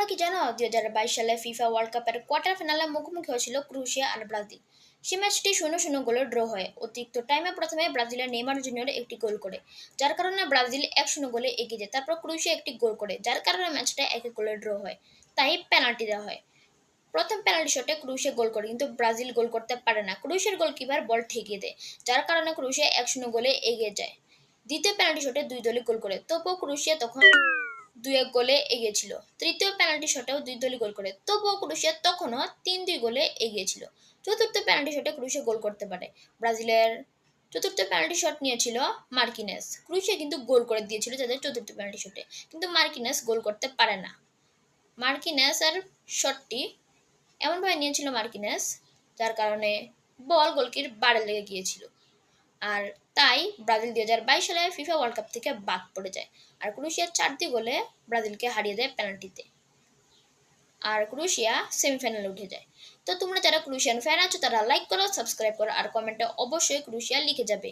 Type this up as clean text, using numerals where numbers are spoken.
তোমরা কি জানো 2022 সালে ফিফা ওয়ার্ল্ড কাপের কোয়ার্টার ফাইনালে মুখোমুখি হয়েছিল ক্রোয়েশিয়া আর ব্রাজিল। সে ম্যাচটি 0-0 গোলে ড্র হয়। অতিরিক্ত টাইমে প্রথমে ব্রাজিলের নেইমার জুনিয়র একটি গোল করে, যার কারণে ব্রাজিল 1-0 গোলে এগিয়ে যায়। তারপর ক্রোয়েশিয়া একটি গোল করে, যার কারণে ম্যাচটা 1 গোলে ড্র হয়। তাই পেনাল্টি দেওয়া হয়। প্রথম পেনাল্টি শটে ক্রোয়েশিয়া গোল করে, কিন্তু ব্রাজিল গোল করতে পারে না। ক্রোয়েশিয়ার গোলকিপার বল ঠেকিয়ে দেয়, যার কারণে ক্রোয়েশিয়া 1-0 গোলে এগিয়ে যায়। দ্বিতীয় পেনাল্টি শটে দুই দলই গোল করে, তবুও ক্রোয়েশিয়া তখন 2-1 গোলে এগিয়ে ছিল। তৃতীয় পেনাল্টি শটেও দুই দলই গোল করে, তবুও ক্রোয়েশিয়া তখনও 3-2 গোলে এগিয়ে ছিল। চতুর্থ পেনাল্টি শটে ক্রোয়েশিয়া গোল করতে পারে। ব্রাজিলের চতুর্থ পেনাল্টি শট নিয়েছিল মার্কিনেস। ক্রোয়েশিয়া কিন্তু গোল করে দিয়েছিল তাদের চতুর্থ পেনাল্টি শটে, কিন্তু মার্কিনেস গোল করতে পারে না। মার্কিনেসের শটটি এমনভাবে নিয়েছিল মার্কিনেস, যার কারণে বল গোলকির বারে লেগে গিয়েছিল। আর তাই ব্রাজিল 2022 সালে ফিফা ওয়ার্ল্ড কাপ থেকে বাদ পড়ে যায়। আর ক্রোয়েশিয়া 4 গোলে ব্রাজিলকে হারিয়ে দেয় পেনাল্টিতে। আর ক্রোয়েশিয়া সেমিফাইনালে উঠে যায়। তো তোমরা যারা ক্রোয়েশিয়ান ফ্যান আছো তারা লাইক করো, সাবস্ক্রাইব করো আর কমেন্টে অবশ্যই ক্রোয়েশিয়া লিখে যাবে।